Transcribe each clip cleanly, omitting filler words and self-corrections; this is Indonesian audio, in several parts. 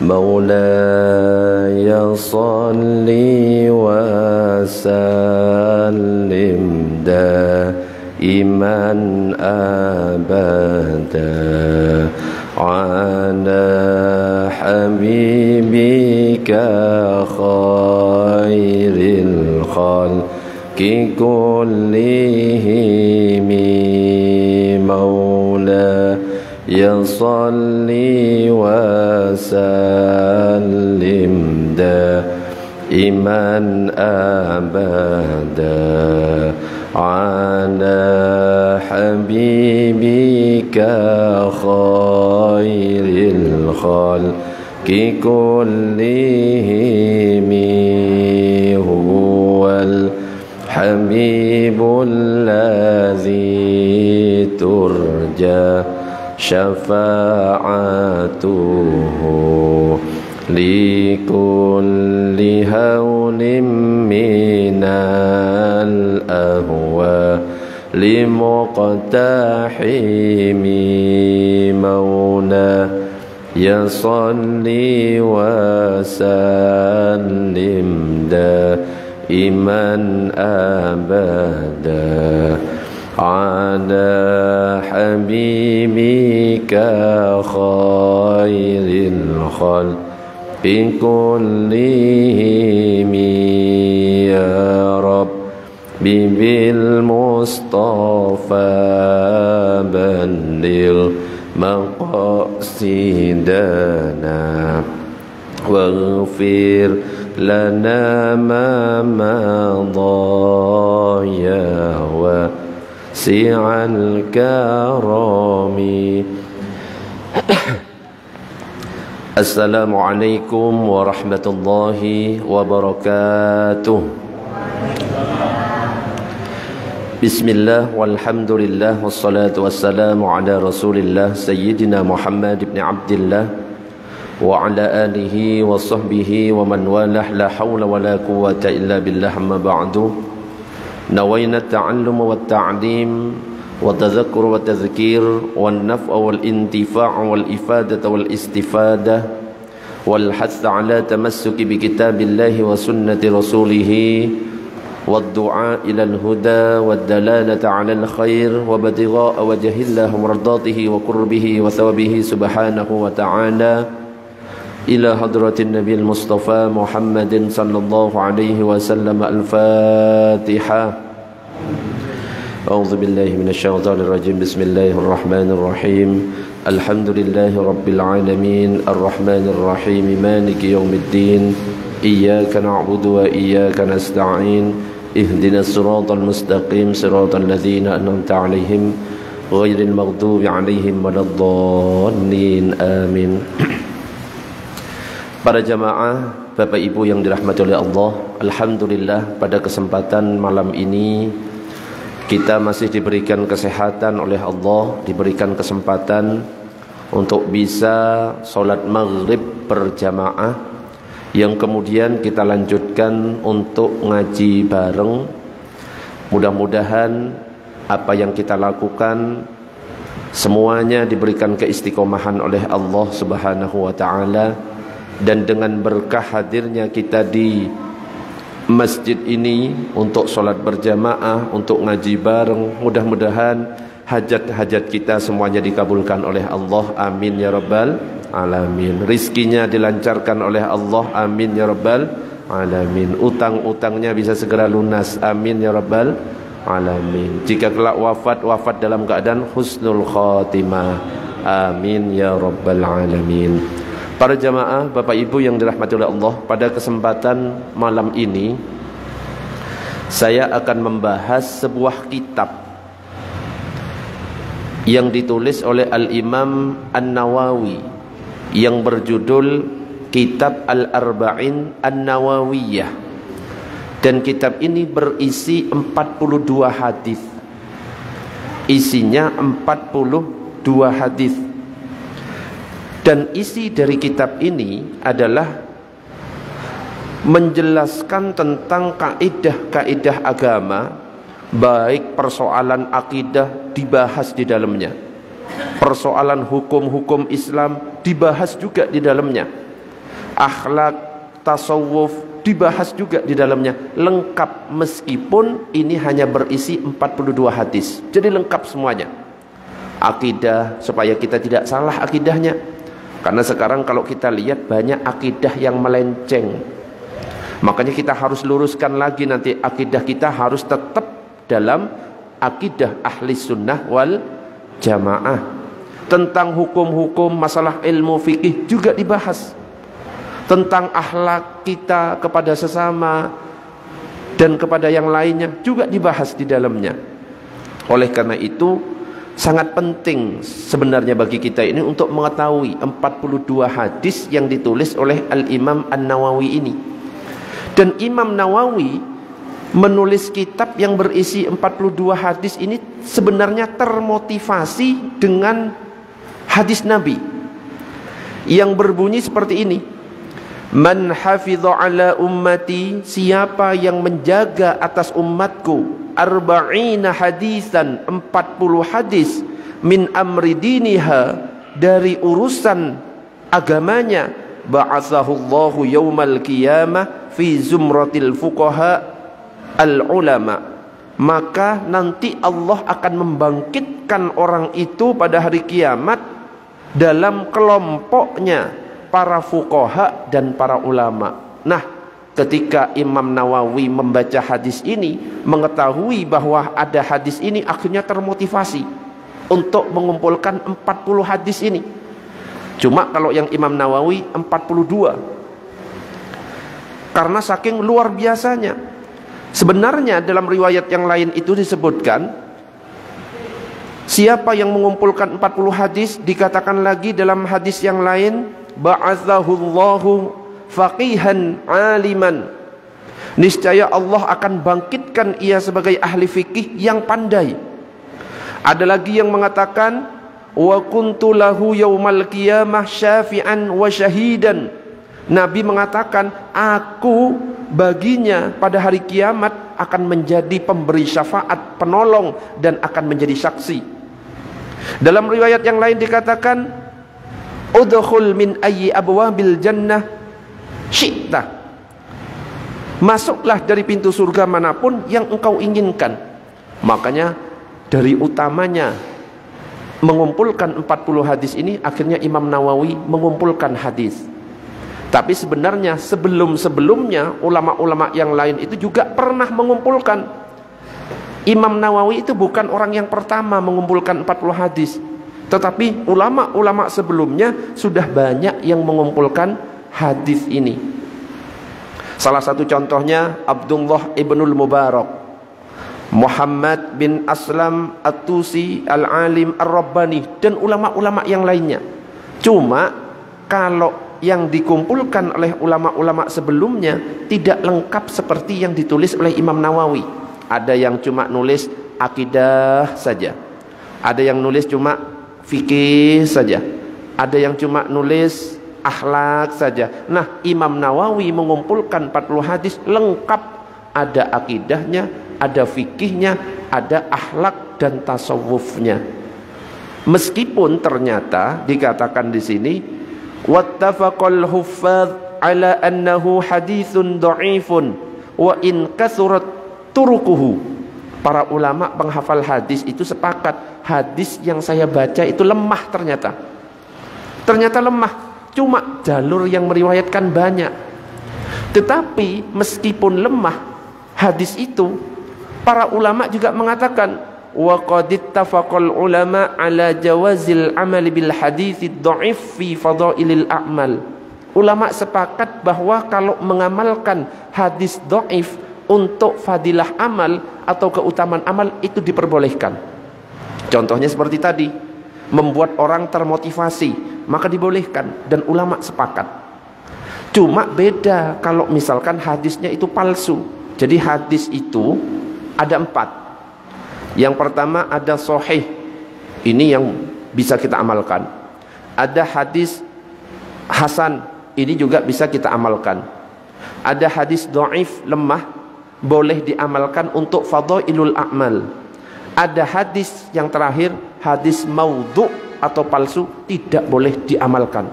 مولاي صل وسلم دائما أبدا على حبيبك خير الخلق كلهم مولاي صل وسلم دائما أبدا على حبيبك خير الخلق كلهم هو الحبيب الذي ترجى شفاعته لكل هول من الأهوال لمقتحم مولاي صل وسلم دائما أبدا على حبيبك خير الخلق كلهم يا رب بالمصطفى بلغ مقاصدنا واغفر لنا ما مضى يا واسع الكرم. Assalamualaikum warahmatullahi wabarakatuh. Bismillah walhamdulillah wassalatu wassalamu ala rasulillah Sayyidina Muhammad ibn Abdillah wa ala alihi wa sahbihi wa man walah la hawla wa la quwwata illa billah amma ba'du. Nawayna at-ta'allum wa at-ta'lim والتذكر والتذكير والنفع والانتفاع والإفادة والاستفادة والحث على تمسك بكتاب الله وسنة رسوله والدعاء إلى الهدى والدلالة على الخير وابتغاء وجه الله مرضاته وقربه وثوابه سبحانه وتعالى إلى حضرة النبي المصطفى محمد صلى الله عليه وسلم. الفاتحة. أعوذ بالله من الشيطان الرجيم. بسم الله الرحمن الرحيم. الحمد لله رب العالمين الرحمن الرحيم مالك يوم الدين إياك نعبد وإياك نستعين اهدنا الصراط المستقيم صراط الذين أنعمت عليهم غير المغضوب عليهم ولا الضالين آمين. Para jamaah, Bapak Ibu yang dirahmati oleh Allah, alhamdulillah pada kesempatan malam ini kita masih diberikan kesehatan oleh Allah, diberikan kesempatan untuk bisa sholat maghrib berjamaah, yang kemudian kita lanjutkan untuk ngaji bareng. Mudah-mudahan apa yang kita lakukan semuanya diberikan keistiqomahan oleh Allah Subhanahu wa ta'ala, dan dengan berkah hadirnya kita di masjid ini untuk sholat berjamaah, untuk ngaji bareng, mudah-mudahan hajat-hajat kita semuanya dikabulkan oleh Allah, amin ya rabbal alamin. Rizkinya dilancarkan oleh Allah, amin ya rabbal alamin. Utang-utangnya bisa segera lunas, amin ya rabbal alamin. Jika kelak wafat dalam keadaan husnul khatimah, amin ya rabbal alamin. Para jamaah, Bapak Ibu yang dirahmati oleh Allah, pada kesempatan malam ini saya akan membahas sebuah kitab yang ditulis oleh Al-Imam An-Nawawi yang berjudul Kitab Al-Arba'in An-Nawawiyah, dan kitab ini berisi 42 hadis. Isinya 42 hadis. Dan isi dari kitab ini adalah menjelaskan tentang kaidah-kaidah agama, baik persoalan akidah dibahas di dalamnya, persoalan hukum-hukum Islam dibahas juga di dalamnya, akhlak, tasawuf dibahas juga di dalamnya, lengkap, meskipun ini hanya berisi 42 hadis. Jadi lengkap semuanya. Akidah, supaya kita tidak salah akidahnya, karena sekarang kalau kita lihat banyak akidah yang melenceng. Makanya kita harus luruskan lagi, nanti akidah kita harus tetap dalam akidah ahli sunnah wal jamaah. Tentang hukum-hukum masalah ilmu fikih juga dibahas. Tentang akhlak kita kepada sesama dan kepada yang lainnya juga dibahas di dalamnya. Oleh karena itu sangat penting sebenarnya bagi kita ini untuk mengetahui 42 hadis yang ditulis oleh Al-Imam An-Nawawi ini. Dan Imam Nawawi menulis kitab yang berisi 42 hadis ini sebenarnya termotivasi dengan hadis Nabi yang berbunyi seperti ini: Man hafidha ala ummati, siapa yang menjaga atas umatku, arba'ina hadisan, 40 hadis, min amri diniha, dari urusan agamanya, ba'athahullahu yawmal qiyamah fi zumratil fuqaha al-ulama, maka nanti Allah akan membangkitkan orang itu pada hari kiamat dalam kelompoknya para fuqaha dan para ulama. Nah, ketika Imam Nawawi membaca hadis ini, mengetahui bahwa ada hadis ini, akhirnya termotivasi untuk mengumpulkan 40 hadis ini. Cuma kalau yang Imam Nawawi 42, karena saking luar biasanya. Sebenarnya dalam riwayat yang lain itu disebutkan, siapa yang mengumpulkan 40 hadis, dikatakan lagi dalam hadis yang lain, ba'athahullahu faqihan aliman, niscaya Allah akan bangkitkan ia sebagai ahli fikih yang pandai. Ada lagi yang mengatakan, wa kuntu lahu yaumal qiyamah syafi'an wa syahidan, Nabi mengatakan, aku baginya pada hari kiamat akan menjadi pemberi syafaat, penolong, dan akan menjadi saksi. Dalam riwayat yang lain dikatakan, udkhul min ayyi abwabil jannah syi'ta, masuklah dari pintu surga manapun yang engkau inginkan. Makanya dari utamanya mengumpulkan 40 hadis ini, akhirnya Imam Nawawi mengumpulkan hadis. Tapi sebenarnya sebelum-sebelumnya ulama-ulama yang lain itu juga pernah mengumpulkan. Imam Nawawi itu bukan orang yang pertama mengumpulkan 40 hadis, tetapi ulama-ulama sebelumnya sudah banyak yang mengumpulkan hadis ini. Salah satu contohnya Abdullah ibnul Mubarak, Muhammad bin Aslam At-Tusi Al-Alim Ar-Rabbani, dan ulama-ulama yang lainnya. Cuma kalau yang dikumpulkan oleh ulama-ulama sebelumnya tidak lengkap seperti yang ditulis oleh Imam Nawawi. Ada yang cuma nulis akidah saja, ada yang nulis cuma fikih saja, ada yang cuma nulis akhlak saja. Nah, Imam Nawawi mengumpulkan 40 hadis lengkap, ada akidahnya, ada fikihnya, ada akhlak dan tasawufnya. Meskipun ternyata dikatakan di sini, wattafaqal huffaz ala annahu haditsun dha'ifun wa in kathurat turukuhu. Para ulama penghafal hadis itu sepakat, hadis yang saya baca itu lemah ternyata. Ternyata lemah, cuma jalur yang meriwayatkan banyak. Tetapi meskipun lemah hadis itu, para ulama juga mengatakan, wa qad ittafaqal ulama ala jawazil amali bil haditsid dha'if fi fadailil a'mal. Ulama sepakat bahwa kalau mengamalkan hadis dhaif untuk fadilah amal atau keutamaan amal itu diperbolehkan. Contohnya seperti tadi, membuat orang termotivasi, maka dibolehkan, dan ulama sepakat. Cuma beda kalau misalkan hadisnya itu palsu. Jadi hadis itu ada 4. Yang pertama ada sahih, ini yang bisa kita amalkan. Ada hadis hasan, ini juga bisa kita amalkan. Ada hadis dhaif, lemah, boleh diamalkan untuk fadailul a'mal. Ada hadis yang terakhir, hadis maudhu', atau palsu tidak boleh diamalkan.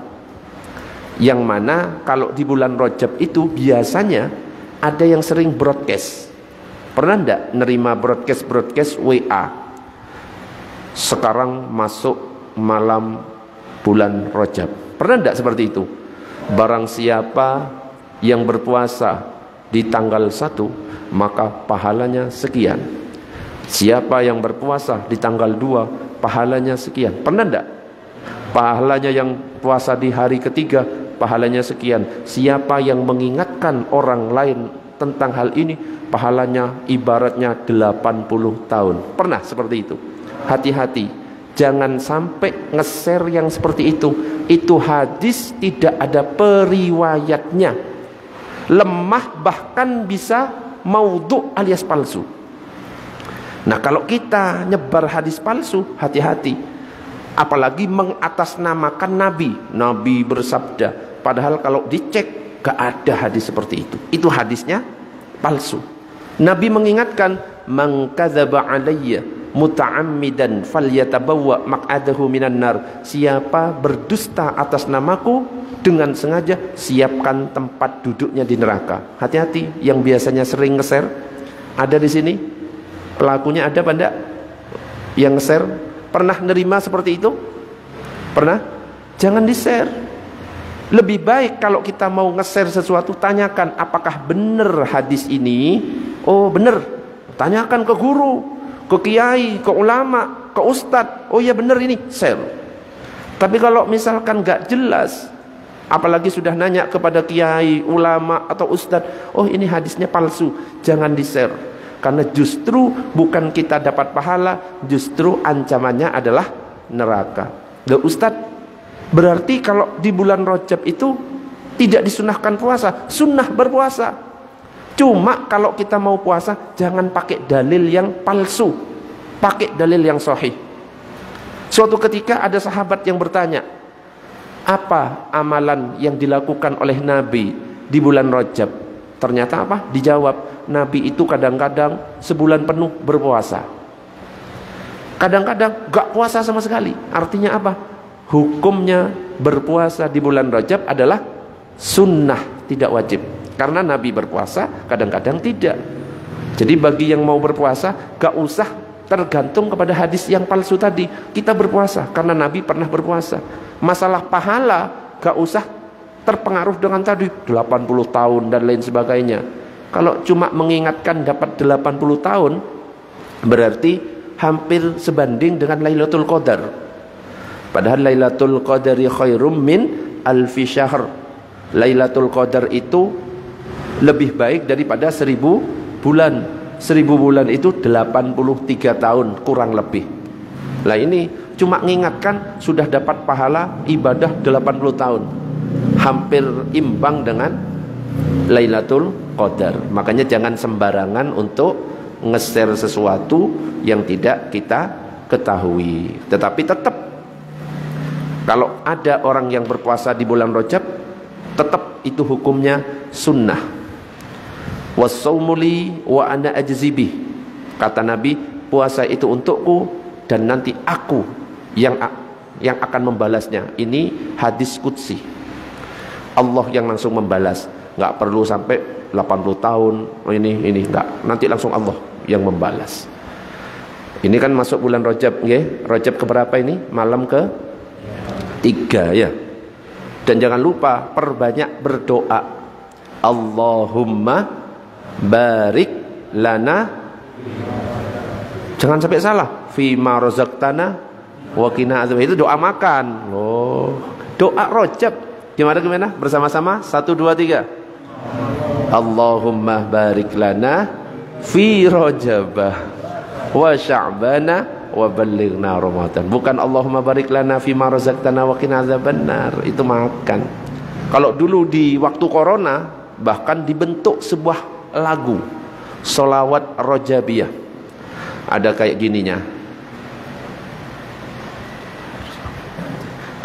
Yang mana kalau di bulan Rajab itu biasanya ada yang sering broadcast. Pernah enggak nerima broadcast WA? Sekarang masuk malam bulan Rajab. Pernah enggak seperti itu? Barang siapa yang berpuasa di tanggal 1, maka pahalanya sekian. Siapa yang berpuasa di tanggal 2, pahalanya sekian. Pernah enggak? Pahalanya yang puasa di hari ketiga, pahalanya sekian. Siapa yang mengingatkan orang lain tentang hal ini, pahalanya ibaratnya 80 tahun. Pernah seperti itu? Hati-hati, jangan sampai nge-share yang seperti itu. Itu hadis tidak ada periwayatnya, lemah, bahkan bisa maudhu alias palsu. Nah, kalau kita nyebar hadis palsu, hati-hati. Apalagi mengatasnamakan Nabi bersabda, padahal kalau dicek gak ada hadis seperti itu. Itu hadisnya palsu. Nabi mengingatkan, man kadzaba alayya muta'ammidan falyatabawwa maq'adahu minan nar. Siapa berdusta atas namaku dengan sengaja, siapkan tempat duduknya di neraka. Hati-hati yang biasanya sering nge-share. Ada di sini pelakunya, ada apa enggak yang nge-share? Pernah nerima seperti itu? Pernah? Jangan di-share. Lebih baik kalau kita mau nge-share sesuatu, tanyakan apakah benar hadis ini. Oh benar, tanyakan ke guru, ke kiai, ke ulama, ke ustadz. Oh iya benar ini, share. Tapi kalau misalkan gak jelas, apalagi sudah nanya kepada kiai, ulama atau ustadz, oh ini hadisnya palsu, jangan di-share. Karena justru bukan kita dapat pahala, justru ancamannya adalah neraka. Loh ustadz, berarti kalau di bulan Rajab itu tidak disunahkan puasa, sunnah berpuasa. Cuma kalau kita mau puasa, jangan pakai dalil yang palsu, pakai dalil yang sahih. Suatu ketika ada sahabat yang bertanya, apa amalan yang dilakukan oleh Nabi di bulan Rajab? Ternyata apa? Dijawab, Nabi itu kadang-kadang sebulan penuh berpuasa, kadang-kadang gak puasa sama sekali. Artinya apa? Hukumnya berpuasa di bulan Rajab adalah sunnah, tidak wajib. Karena Nabi berpuasa, kadang-kadang tidak. Jadi bagi yang mau berpuasa, gak usah tergantung kepada hadis yang palsu tadi. Kita berpuasa karena Nabi pernah berpuasa. Masalah pahala, gak usah terpengaruh dengan tadi 80 tahun dan lain sebagainya. Kalau cuma mengingatkan dapat 80 tahun, berarti hampir sebanding dengan Lailatul Qadar. Padahal Lailatul Qadari khairum min alfi syahr. Lailatul Qadar itu lebih baik daripada 1000 bulan. 1000 bulan itu 83 tahun kurang lebih. Lah ini cuma mengingatkan sudah dapat pahala ibadah 80 tahun. Hampir imbang dengan Lailatul Qadar. Makanya jangan sembarangan untuk nge-share sesuatu yang tidak kita ketahui. Tetapi tetap kalau ada orang yang berpuasa di bulan Rajab, tetap itu hukumnya sunnah. Was-saumuli wa ana ajzibih. Kata Nabi, puasa itu untukku dan nanti aku yang akan membalasnya. Ini hadis qudsi. Allah yang langsung membalas, nggak perlu sampai 80 tahun. Ini nggak, nanti langsung Allah yang membalas. Ini kan masuk bulan Rajab, nggih. Rajab keberapa ini? Malam ke-3 ya. Dan jangan lupa perbanyak berdoa. Allahumma barik lana, jangan sampai salah, fima razaqtana wa qina azab. Itu doa makan. Oh, doa Rajab. Gimana? Bersama-sama 1, 2, 3. Allahumma barik lana fi Rajabah wa Sya'bana wa ballighna Ramadan. Bukan Allahumma barik lana fi ma razaqtana wa qina azabannar. Itu makan. Kalau dulu di waktu corona bahkan dibentuk sebuah lagu Sholawat Rajabiyah. Ada kayak gininya.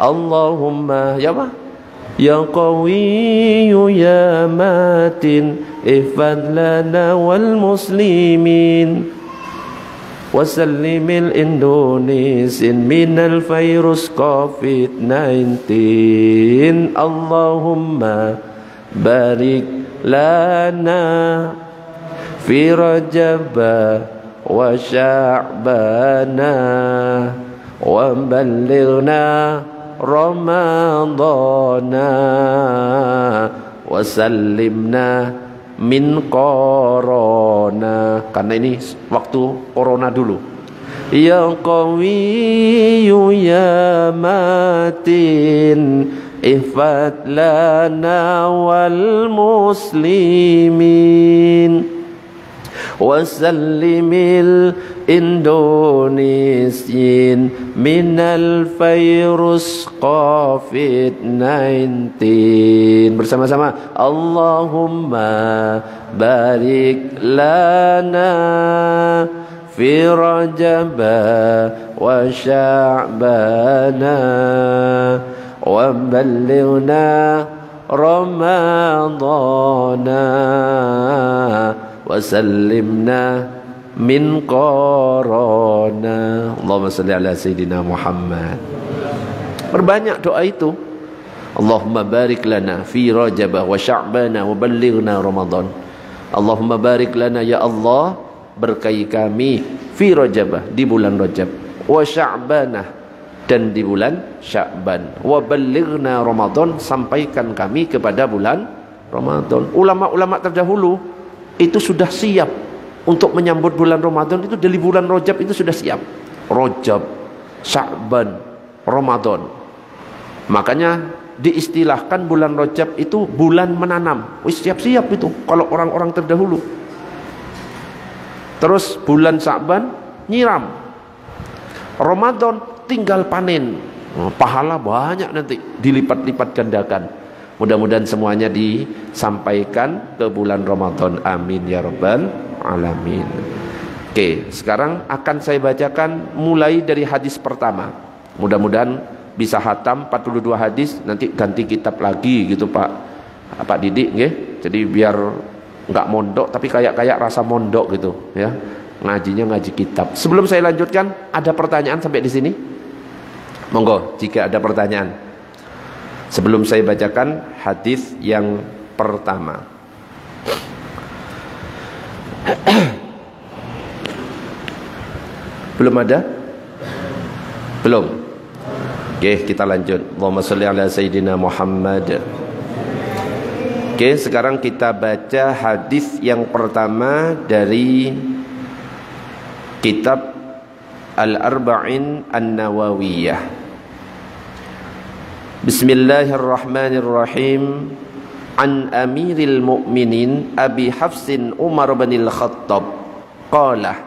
Allahumma ya apa? Ya Qawiyyu ya Matin ihfad lana wal muslimin وسلم الإندونيس من الفيروس COVID-19 اللهم بارك لنا في رجب وشعبان وبلغنا رمضان وسلمنا min corona, karena ini waktu corona dulu. Ya qawiyyu ya matin ihfad lana wal muslimin wasallimil Indonesian minal virus COVID-19. Bersama-sama Allahumma barik lana fi Rajab wa Sya'bana wa ballighna Ramadana wasallimna min corona. Allahumma salli ala Sayyidina Muhammad. Perbanyak doa itu. Allahumma barik lana fi Rajab wa Sya'bana wa ballighna Ramadan. Allahumma barik lana ya Allah, berkahi kami fi Rajab, di bulan Rajab, wa Sya'bana, dan di bulan Sya'ban, wa ballighna Ramadan, sampaikan kami kepada bulan Ramadan. Ulama-ulama terdahulu itu sudah siap untuk menyambut bulan Ramadan, itu dari bulan Rajab itu sudah siap. Rajab, Sya'ban, Ramadan. Makanya diistilahkan bulan Rajab itu bulan menanam. Wis siap-siap itu kalau orang-orang terdahulu. Terus bulan Sya'ban nyiram. Ramadan tinggal panen. Pahala banyak nanti, dilipat-lipat gandakan. Mudah-mudahan semuanya disampaikan ke bulan Ramadan. Amin ya rabbal alamin. Oke, sekarang akan saya bacakan mulai dari hadis pertama. Mudah-mudahan bisa hatam 42 hadis, nanti ganti kitab lagi gitu Pak Didik nggih. Jadi biar enggak mondok tapi kayak rasa mondok gitu ya. Ngajinya ngaji kitab. Sebelum saya lanjutkan, ada pertanyaan sampai di sini? Monggo jika ada pertanyaan. Sebelum saya bacakan hadis yang pertama. Belum ada? Belum. Oke, kita lanjut. Allahumma shalli ala Sayyidina Muhammad. Oke, sekarang kita baca hadis yang pertama dari kitab Al-Arba'in An-Nawawiyah. Bismillahirrahmanirrahim. An Amiril Mu'minin Abi Hafsin Umar bin Al-Khattab qala,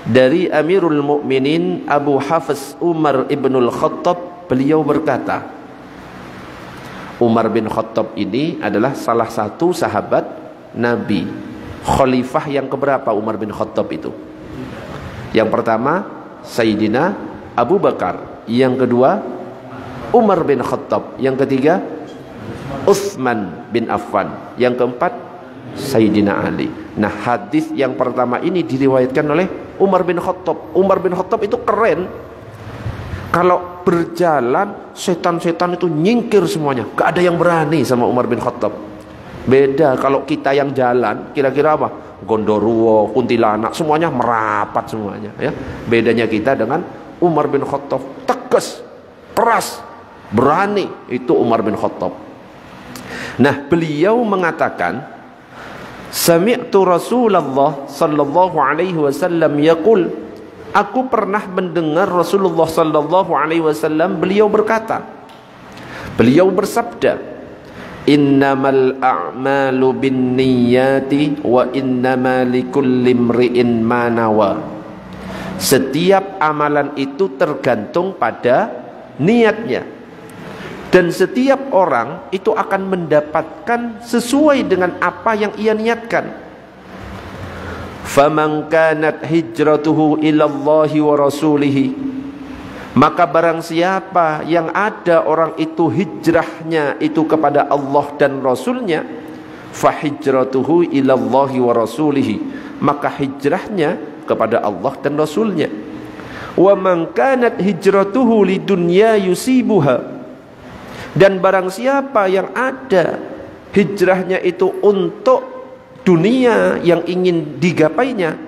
dari Amirul Mu'minin Abu Hafs Umar ibn Al-Khattab, beliau berkata. Umar bin Khattab ini adalah salah satu sahabat Nabi. Khalifah yang keberapa Umar bin Khattab itu? Yang pertama Sayyidina Abu Bakar, yang kedua Umar bin Khattab, yang ketiga Utsman bin Affan, yang keempat Sayyidina Ali. Nah, hadis yang pertama ini diriwayatkan oleh Umar bin Khattab. Umar bin Khattab itu keren. Kalau berjalan, setan-setan itu nyingkir semuanya. Gak ada yang berani sama Umar bin Khattab. Beda kalau kita yang jalan, kira-kira apa? Gondoruo, kuntilanak, semuanya merapat semuanya ya. Bedanya kita dengan Umar bin Khattab, tegas, keras, berani, itu Umar bin Khattab. Nah, beliau mengatakan, sami'tu Rasulullah sallallahu alaihi wasallam yaqul, aku pernah mendengar Rasulullah sallallahu alaihi wasallam beliau berkata, beliau bersabda, innamal a'malu binniyati wa innama likulli imri'in ma nawa. Setiap amalan itu tergantung pada niatnya, dan setiap orang itu akan mendapatkan sesuai dengan apa yang ia niatkan. Faman kanat hijratuhu ilallahi wa rasulihi, maka barang siapa yang ada orang itu hijrahnya itu kepada Allah dan Rasulnya, fa hijratuhu ilallahi wa rasulihi, maka hijrahnya kepada Allah dan Rasulnya. Wa man kanat hijratuhu lidunya yusibuha, dan barang siapa yang ada hijrahnya itu untuk dunia yang ingin digapainya,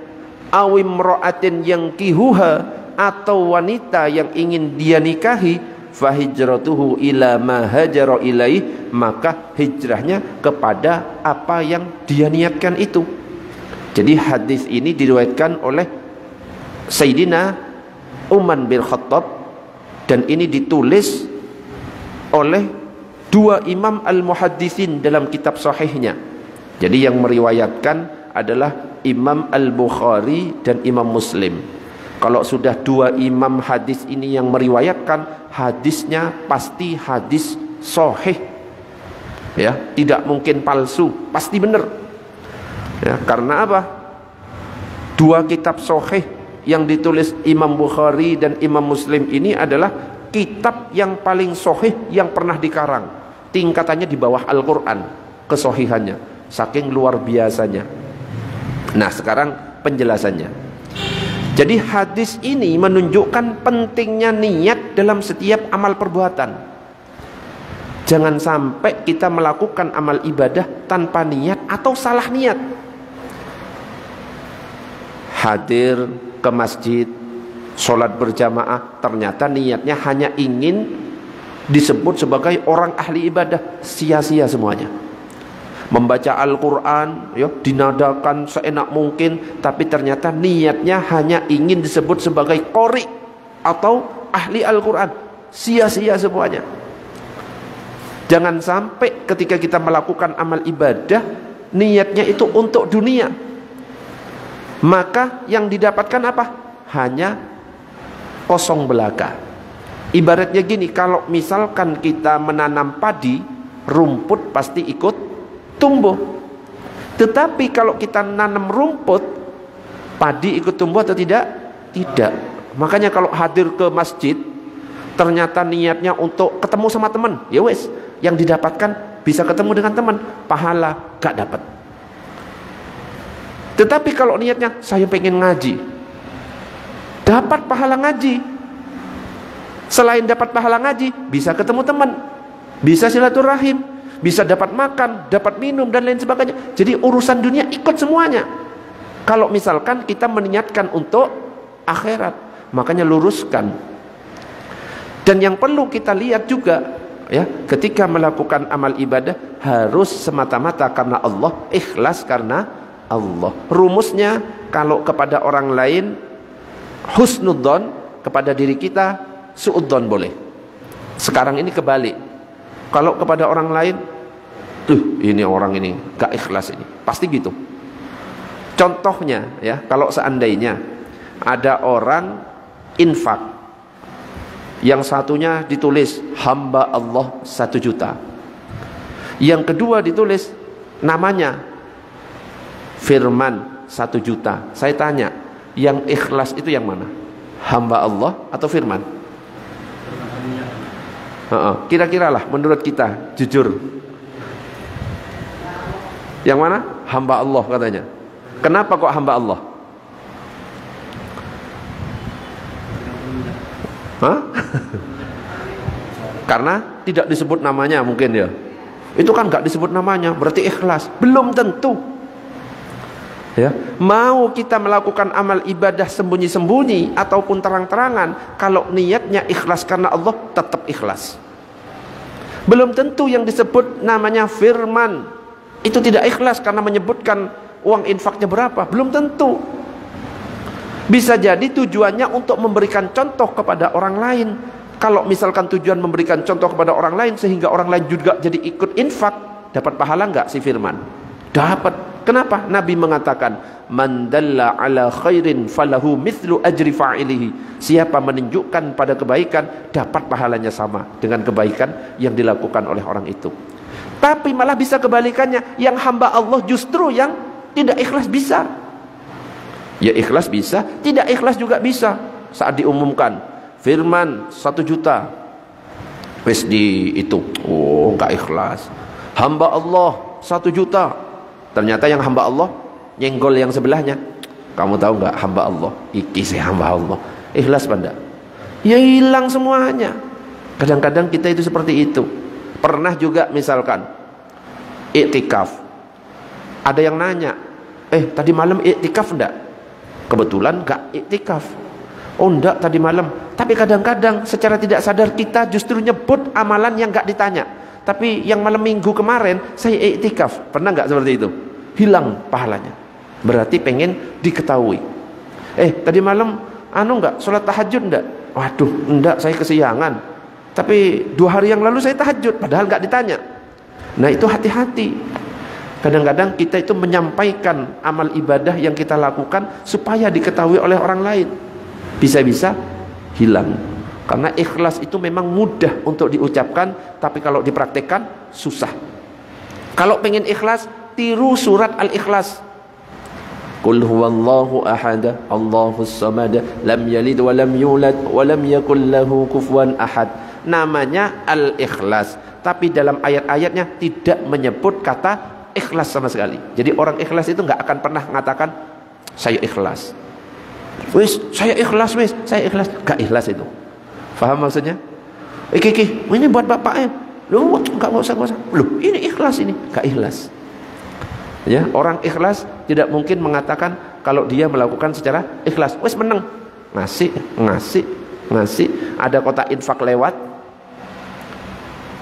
awim ro'atin yang kihuha, atau wanita yang ingin dia nikahi, fahijratuhu ila ma hajara ilaih, maka hijrahnya kepada apa yang dia niatkan itu. Jadi hadis ini diriwayatkan oleh Sayyidina Umar bin Khattab, dan ini ditulis oleh dua imam al-muhaddisin dalam kitab sahihnya. Jadi yang meriwayatkan adalah Imam Al-Bukhari dan Imam Muslim. Kalau sudah dua imam hadis ini yang meriwayatkan, hadisnya pasti hadis sahih, ya, tidak mungkin palsu, pasti benar, ya. Karena apa? Dua kitab sahih yang ditulis Imam Bukhari dan Imam Muslim ini adalah kitab yang paling sahih yang pernah dikarang. Tingkatannya di bawah Al-Quran kesahihannya, saking luar biasanya. Nah, sekarang penjelasannya. Jadi hadis ini menunjukkan pentingnya niat dalam setiap amal perbuatan. Jangan sampai kita melakukan amal ibadah tanpa niat atau salah niat. Hadir ke masjid, sholat berjamaah, ternyata niatnya hanya ingin disebut sebagai orang ahli ibadah, sia-sia semuanya. Membaca Al-Quran, ya, dinadakan seenak mungkin, tapi ternyata niatnya hanya ingin disebut sebagai qori atau ahli Al-Quran, sia-sia semuanya. Jangan sampai ketika kita melakukan amal ibadah, niatnya itu untuk dunia, maka yang didapatkan apa? Hanya kosong belaka. Ibaratnya gini, kalau misalkan kita menanam padi, rumput pasti ikut tumbuh. Tetapi kalau kita nanam rumput, padi ikut tumbuh atau tidak? Tidak. Makanya kalau hadir ke masjid, ternyata niatnya untuk ketemu sama teman, ya wes, yang didapatkan bisa ketemu dengan teman, pahala gak dapat. Tetapi kalau niatnya saya pengen ngaji, dapat pahala ngaji. Selain dapat pahala ngaji, bisa ketemu teman, bisa silaturahim, bisa dapat makan, dapat minum, dan lain sebagainya. Jadi urusan dunia ikut semuanya. Kalau misalkan kita meniatkan untuk akhirat, makanya luruskan. Dan yang perlu kita lihat juga, ya, ketika melakukan amal ibadah harus semata-mata karena Allah, ikhlas karena Allah. Rumusnya, kalau kepada orang lain husnudzon, kepada diri kita suudzon boleh. Sekarang ini kebalik. Kalau kepada orang lain, ini orang ini gak ikhlas ini, pasti gitu. Contohnya, ya, kalau seandainya ada orang infak, yang satunya ditulis hamba Allah 1 juta, yang kedua ditulis namanya Firman 1 juta. Saya tanya, yang ikhlas itu yang mana? Hamba Allah atau Firman? Kira-kira lah menurut kita, jujur, yang mana? Hamba Allah katanya. Kenapa kok hamba Allah? Karena tidak disebut namanya mungkin, ya. Itu kan gak disebut namanya, berarti ikhlas. Belum tentu, ya. Mau kita melakukan amal ibadah sembunyi-sembunyi ataupun terang-terangan, kalau niatnya ikhlas karena Allah, tetap ikhlas. Belum tentu yang disebut namanya Firman itu tidak ikhlas karena menyebutkan uang infaknya berapa. Belum tentu. Bisa jadi tujuannya untuk memberikan contoh kepada orang lain. Kalau misalkan tujuan memberikan contoh kepada orang lain sehingga orang lain juga jadi ikut infak, dapat pahala enggak si Firman? Dapat. Kenapa? Nabi mengatakan, man dalla ala khairin falahu mithlu ajri fa'ilihi. Siapa menunjukkan pada kebaikan, dapat pahalanya sama dengan kebaikan yang dilakukan oleh orang itu. Tapi malah bisa kebalikannya, yang hamba Allah justru yang tidak ikhlas bisa. Ya ikhlas bisa, tidak ikhlas juga bisa. Saat diumumkan Firman 1 juta, wes di itu, oh enggak ikhlas. Hamba Allah 1 juta, ternyata yang hamba Allah nyenggol yang sebelahnya, Kamu tahu nggak hamba Allah? Iki saya hamba Allah. Ikhlas pada? Ya hilang semuanya. Kadang-kadang kita itu seperti itu. Pernah juga misalkan iktikaf. Ada yang nanya, tadi malam iktikaf enggak? Kebetulan enggak iktikaf. Oh enggak tadi malam. Tapi kadang-kadang secara tidak sadar kita justru nyebut amalan yang enggak ditanya. Tapi yang malam minggu kemarin saya iktikaf. Pernah enggak seperti itu? Hilang pahalanya. Berarti pengen diketahui. Tadi malam enggak sholat tahajud enggak? Waduh enggak, saya kesiangan. Tapi 2 hari yang lalu saya tahajud, padahal enggak ditanya. Nah itu hati-hati. Kadang-kadang kita itu menyampaikan amal ibadah yang kita lakukan supaya diketahui oleh orang lain. Bisa-bisa hilang. Karena ikhlas itu memang mudah untuk diucapkan, tapi kalau dipraktekkan susah. Kalau pengen ikhlas, tiru surat Al-Ikhlas. Qul huwallahu ahad, Allahus samad, lam yalid wa lam yulad wa lam yakul lahu kufuwan ahad. Namanya Al-Ikhlas, tapi dalam ayat-ayatnya tidak menyebut kata ikhlas sama sekali. Jadi orang ikhlas itu nggak akan pernah mengatakan saya ikhlas. Wis, saya ikhlas wis, saya ikhlas. Gak ikhlas itu. Faham maksudnya? Ini buat bapaknya. Loh, enggak usah. Loh, ini ikhlas ini. Gak ikhlas. Ya, orang ikhlas tidak mungkin mengatakan kalau dia melakukan secara ikhlas. Wis menang. Ngasih. Ada kotak infak lewat.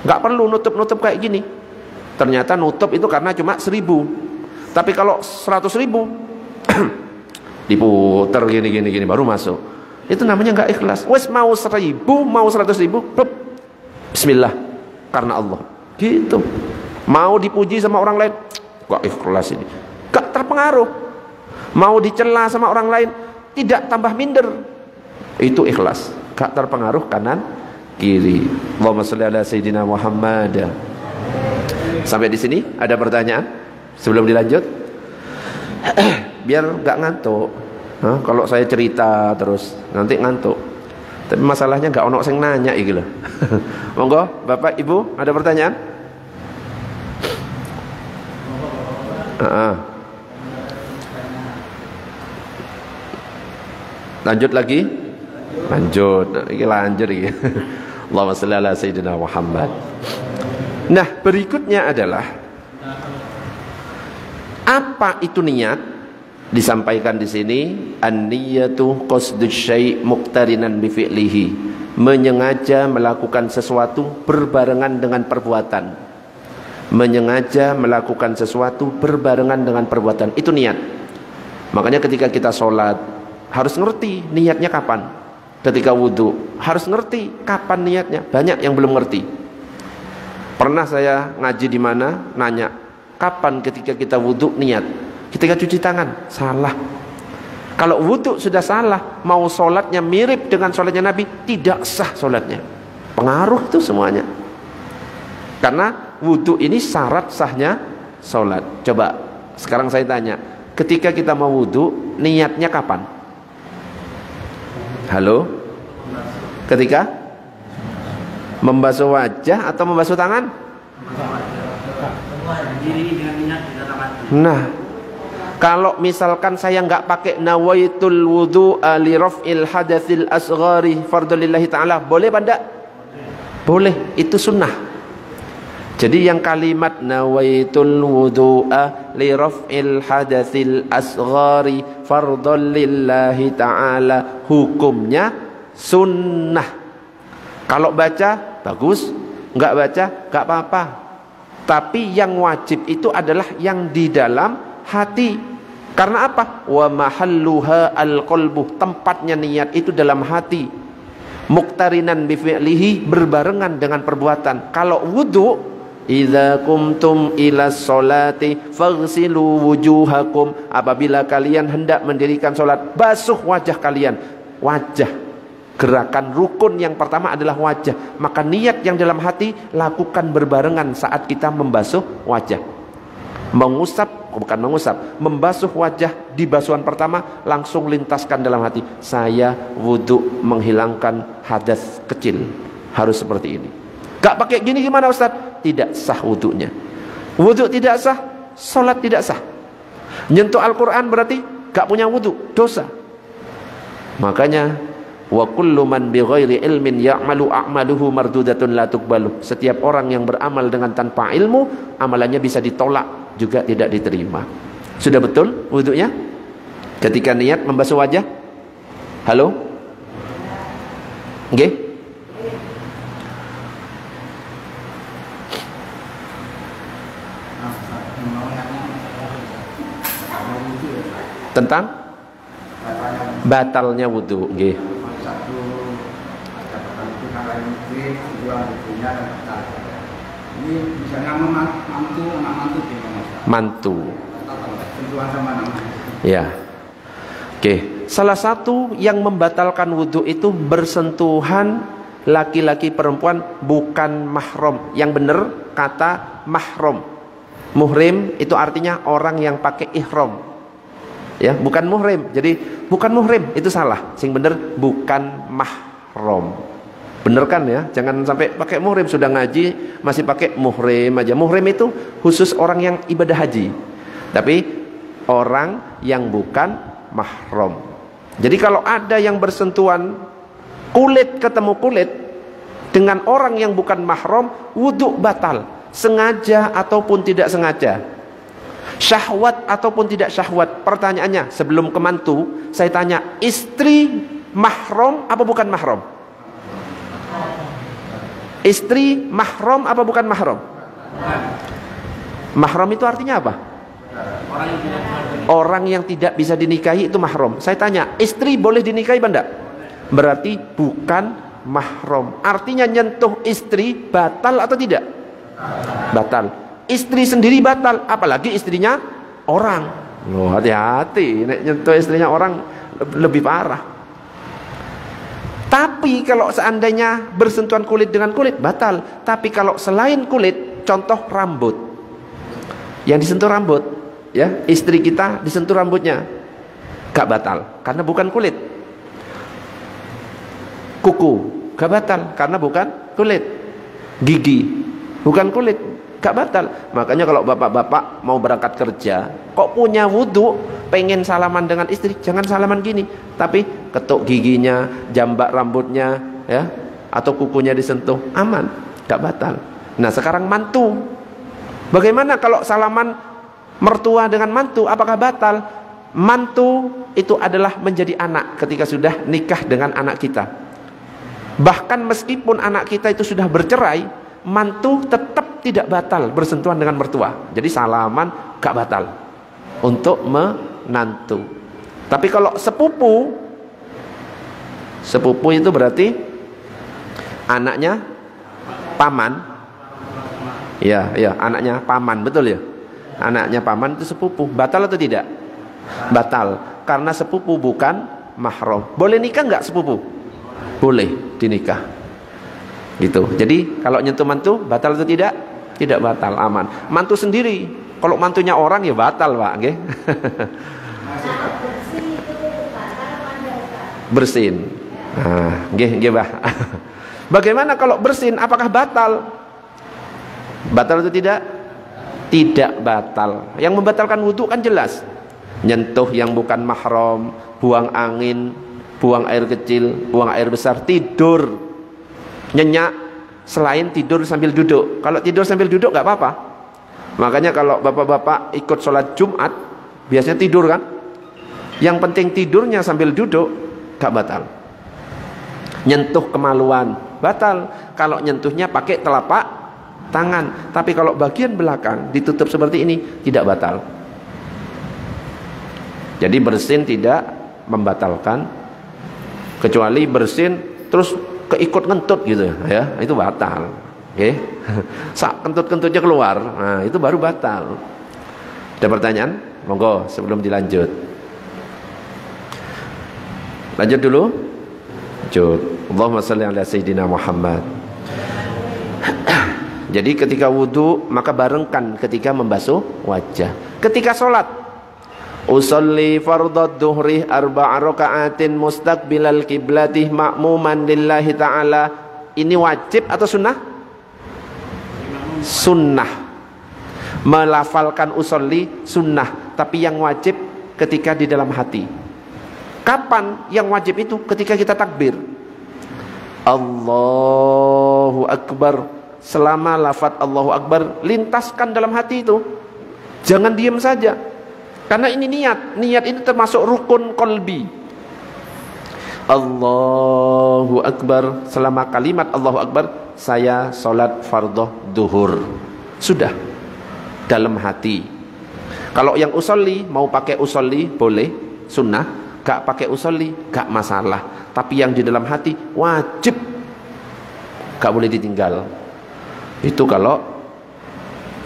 Enggak perlu nutup-nutup kayak gini. Ternyata nutup itu karena cuma 1.000. Tapi kalau 100.000 diputer gini baru masuk. Itu namanya enggak ikhlas. Wes mau 1.000, mau 100.000, bismillah karena Allah. Gitu. Mau dipuji sama orang lain, enggak ikhlas ini. Enggak terpengaruh. Mau dicela sama orang lain, tidak tambah minder. Itu ikhlas. Enggak terpengaruh kanan kiri. Allahumma shalli ala sayyidina Muhammad. Sampai di sini ada pertanyaan sebelum dilanjut? Biar nggak ngantuk. Kalau saya cerita terus nanti ngantuk. Tapi masalahnya nggak ono sing nanya iki lho. Monggo Bapak Ibu ada pertanyaan? Lanjut lagi? Lanjut. Iki lanjut iki. Allahumma shalli ala sayyidina Muhammad. Nah, berikutnya adalah apa itu niat? Disampaikan di sini, an-niyatu qasdus syai' muqtarinan bi fi'lihi. Menyengaja melakukan sesuatu berbarengan dengan perbuatan. Menyengaja melakukan sesuatu berbarengan dengan perbuatan. Itu niat. Makanya ketika kita sholat harus ngerti niatnya kapan. Ketika wudhu harus ngerti kapan niatnya. Banyak yang belum ngerti. Pernah saya ngaji di mana nanya, kapan ketika kita wudhu niat? Ketika cuci tangan, salah. Kalau wudhu sudah salah, mau sholatnya mirip dengan sholatnya Nabi, tidak sah sholatnya. Pengaruh itu semuanya. Karena wudhu ini syarat sahnya sholat. Coba sekarang saya tanya, ketika kita mau wudhu, niatnya kapan? Halo? Ketika membasuh wajah atau membasuh tangan? Nah, kalau misalkan saya nggak pakai nawaitul wudu'a li raf'il hadatsil asghari fardhulillahi ta'ala, boleh apa enggak? Boleh, itu sunnah. Jadi yang kalimat nawaitul wudu'a li raf'il hadatsil asghari fardhulillahi ta'ala, hukumnya sunnah. Kalau baca bagus, nggak baca nggak apa-apa. Tapi yang wajib itu adalah yang di dalam hati. Karena apa? Wa mahalluha al-qalbu, tempatnya niat itu dalam hati. Muqtarinan bi fi'lihi, berbarengan dengan perbuatan. Kalau wudu, idza kumtum ila sholati faghsilu wujuhakum, apabila kalian hendak mendirikan salat, basuh wajah kalian. Wajah, gerakan rukun yang pertama adalah wajah. Maka niat yang dalam hati lakukan berbarengan saat kita membasuh wajah. Membasuh wajah di basuhan pertama, langsung lintaskan dalam hati, saya wudhu menghilangkan hadas kecil. Harus seperti ini. Gak pakai gini gimana Ustaz? Tidak sah wudhunya. Wudhu tidak sah, sholat tidak sah. Nyentuh Al-Quran berarti gak punya wudu, dosa. Makanya wa kullu man bighairi ilmin ya'malu a'maluhu mardudatun la tuqbalu. Setiap orang yang beramal dengan tanpa ilmu, amalannya bisa ditolak, juga tidak diterima. Sudah betul wudunya? Ketika niat membasuh wajah? Halo? Nggih? Tentang batalnya wudu, nggih. Ini misalnya mantu. Ya. Oke, salah satu yang membatalkan wudu itu bersentuhan laki-laki perempuan bukan mahram. Yang benar kata mahram. Muhrim itu artinya orang yang pakai ihram. Ya, bukan muhrim. Jadi bukan muhrim itu salah. Sing bener bukan mahram. Bener kan ya? Jangan sampai pakai muhrim, sudah ngaji masih pakai muhrim aja. Muhrim itu khusus orang yang ibadah haji. Tapi orang yang bukan mahram. Jadi kalau ada yang bersentuhan kulit ketemu kulit dengan orang yang bukan mahram, wudu batal, sengaja ataupun tidak sengaja. Syahwat ataupun tidak syahwat. Pertanyaannya sebelum ke mantu, saya tanya, istri mahram apa bukan mahram? Istri mahram apa bukan mahram? Mahram itu artinya apa? Orang yang tidak bisa dinikahi itu mahram. Saya tanya, istri boleh dinikahi apa enggak? Berarti bukan mahram. Artinya nyentuh istri batal atau tidak? Batal. Istri sendiri batal, apalagi istrinya orang. Loh, hati-hati, nek nyentuh istrinya orang lebih parah. Tapi kalau seandainya bersentuhan kulit dengan kulit batal. Tapi kalau selain kulit, contoh rambut, yang disentuh rambut, ya, istri kita disentuh rambutnya, gak batal karena bukan kulit. Kuku gak batal karena bukan kulit. Gigi bukan kulit, gak batal. Makanya kalau bapak-bapak mau berangkat kerja, kok punya wudu, pengen salaman dengan istri, jangan salaman gini, tapi ketuk giginya, jambak rambutnya, ya, atau kukunya disentuh, aman, gak batal. Nah sekarang mantu, bagaimana kalau salaman mertua dengan mantu, apakah batal? Mantu itu adalah menjadi anak ketika sudah nikah dengan anak kita. Bahkan meskipun anak kita itu sudah bercerai, mantu tetap tidak batal bersentuhan dengan mertua. Jadi salaman gak batal untuk menantu. Tapi kalau sepupu itu berarti anaknya paman. Ya, anaknya paman, betul ya? Anaknya paman itu sepupu. Batal atau tidak? Batal, karena sepupu bukan mahram. Boleh nikah enggak sepupu? Boleh dinikah. Gitu. Jadi kalau nyentuh mantu batal atau tidak? Tidak batal, aman. Mantu sendiri, kalau mantunya orang ya batal, Pak, nggih. Bersin. Nah, nggih, Pak. Bagaimana kalau bersin, apakah batal? Batal atau tidak? Tidak batal. Yang membatalkan wudu kan jelas. Nyentuh yang bukan mahram, buang angin, buang air kecil, buang air besar, tidur, nyenyak, selain tidur sambil duduk. Kalau tidur sambil duduk nggak apa-apa. Makanya kalau bapak-bapak ikut sholat Jumat, biasanya tidur kan. Yang penting tidurnya sambil duduk, nggak batal. Nyentuh kemaluan, batal. Kalau nyentuhnya pakai telapak tangan. Tapi kalau bagian belakang ditutup seperti ini, tidak batal. Jadi bersin tidak membatalkan, kecuali bersin terus keikut ngentut gitu ya, itu batal. Oke. Sak kentut-kentutnya keluar, nah itu baru batal. Ada pertanyaan? Monggo sebelum dilanjut. Lanjut dulu. Lanjut. Allahumma shalli ala sayyidina Muhammad. Jadi ketika wudu maka barengkan ketika membasuh wajah. Ketika sholat, usolli fardad duhri arba'a raka'atin mustaqbilal qiblati ma'muman lillahi ta'ala. Ini wajib atau sunnah? Sunnah. Melafalkan usolli sunnah, tapi yang wajib ketika di dalam hati. Kapan yang wajib itu? Ketika kita takbir. Allahu Akbar. Selama lafaz Allahu Akbar lintaskan dalam hati itu. Jangan diam saja. Karena ini niat. Niat ini termasuk rukun qalbi. Allahu Akbar. Selama kalimat Allahu Akbar, saya sholat fardhu duhur. Sudah. Dalam hati. Kalau yang usolli, mau pakai usolli boleh, sunnah. Gak pakai usolli, gak masalah. Tapi yang di dalam hati wajib, gak boleh ditinggal. Itu kalau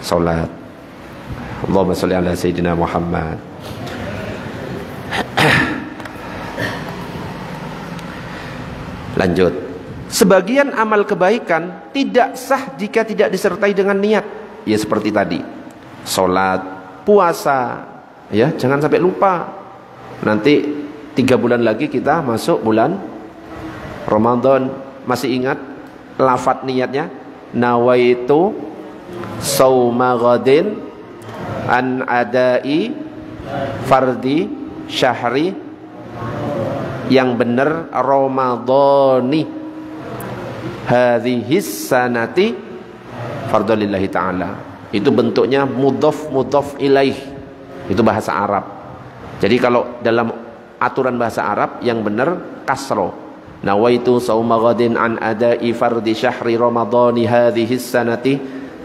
sholat. Allahumma sholli ala Sayyidina Muhammad. Lanjut. Sebagian amal kebaikan tidak sah jika tidak disertai dengan niat. Ya seperti tadi, sholat, puasa. Ya, jangan sampai lupa. Nanti 3 bulan lagi kita masuk bulan Ramadan. Masih ingat lafaz niatnya? Nawaitu sauma ghadin an adai fardi syahri. Yang benar Ramadhani hadhis sanati fardalillahi ta'ala. Itu bentuknya mudhaf ilaih. Itu bahasa Arab. Jadi kalau dalam aturan bahasa Arab yang benar kasro. Nawaitu sauma ghadin an adai fardi syahri ramadhani hadhis sanati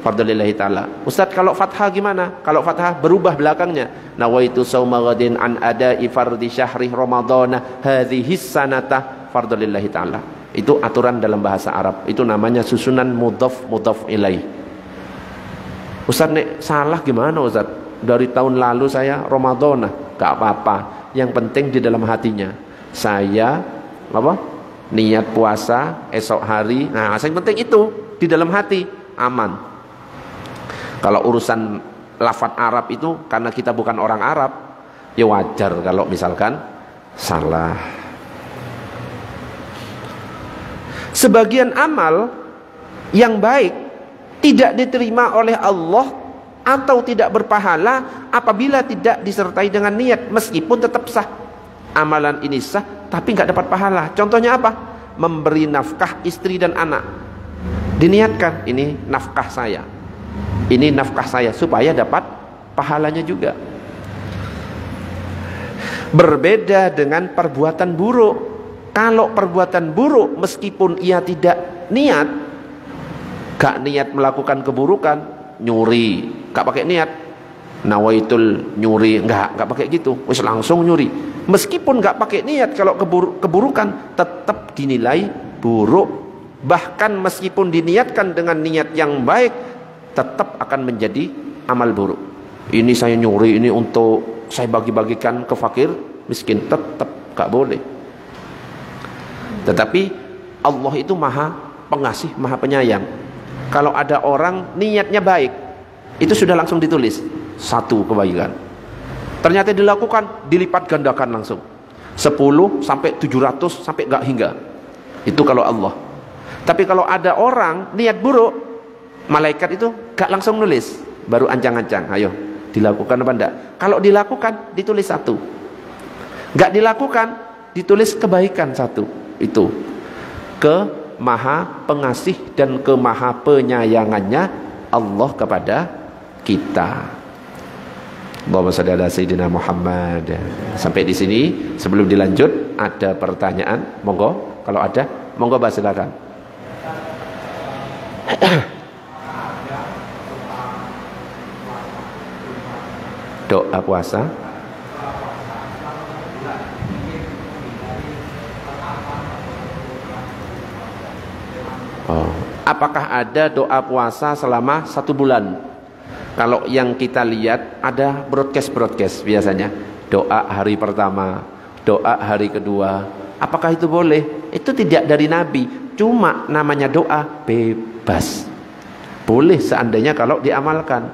fardalillahi ta'ala. Ustaz, kalau fathah gimana? Kalau fathah berubah belakangnya. Nawaitu sauma ghadin an adai fardi syahri ramadhana hadhis sanata fardalillahi ta'ala. Itu aturan dalam bahasa Arab. Itu namanya susunan mudhaf ilaih. Ustaz, nek salah gimana Ustaz? Dari tahun lalu saya Ramadhana. Gak apa-apa. Yang penting di dalam hatinya. Saya niat puasa esok hari. Nah, yang penting itu di dalam hati aman. Kalau urusan lafaz Arab itu karena kita bukan orang Arab, ya wajar kalau misalkan salah. Sebagian amal yang baik tidak diterima oleh Allah atau tidak berpahala apabila tidak disertai dengan niat, meskipun tetap sah. Amalan ini sah tapi nggak dapat pahala. Contohnya apa? Memberi nafkah istri dan anak. Diniatkan, ini nafkah saya. Ini nafkah saya supaya dapat pahalanya juga. Berbeda dengan perbuatan buruk. Kalau perbuatan buruk meskipun ia tidak niat, gak niat melakukan keburukan, nyuri, gak pakai niat, nawaitul nyuri, gak pakai gitu, wis langsung nyuri. Meskipun gak pakai niat, kalau keburukan tetap dinilai buruk. Bahkan meskipun diniatkan dengan niat yang baik, tetap akan menjadi amal buruk. Ini saya nyuri, ini untuk saya bagi-bagikan ke fakir miskin, tetap gak boleh. Tetapi Allah itu maha pengasih, maha penyayang. Kalau ada orang niatnya baik, itu sudah langsung ditulis satu kebaikan. Ternyata dilakukan, dilipat gandakan langsung 10 sampai 700 sampai gak hingga. Itu kalau Allah. Tapi kalau ada orang niat buruk, malaikat itu gak langsung nulis, baru ancang-ancang, ayo dilakukan apa enggak. Kalau dilakukan ditulis 1, gak dilakukan ditulis kebaikan 1. Itu ke maha pengasih dan ke maha penyayangannya Allah kepada kita. Allahumma shalli ala Sayyidina Muhammad. Sampai di sini. Sebelum dilanjut, ada pertanyaan? Monggo, kalau ada, monggo Mbak, silakan. Doa puasa. Apakah ada doa puasa selama 1 bulan? Kalau yang kita lihat ada broadcast biasanya. Doa hari pertama, doa hari kedua. Apakah itu boleh? Itu tidak dari Nabi. Cuma namanya doa bebas. Boleh seandainya kalau diamalkan.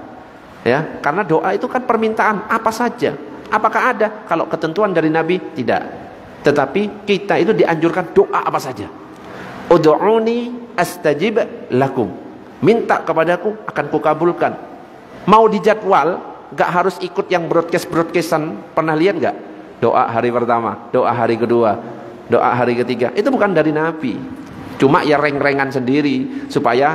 Ya, karena doa itu kan permintaan apa saja. Apakah ada? Kalau ketentuan dari Nabi tidak. Tetapi kita itu dianjurkan doa apa saja. Ud'uni astajib lakum. Minta kepadaku akan kukabulkan. Mau dijadwal, Nggak harus ikut yang broadcastan. Pernah lihat nggak? Doa hari pertama, doa hari kedua, doa hari ketiga. Itu bukan dari Nabi. Cuma ya reng-rengan sendiri supaya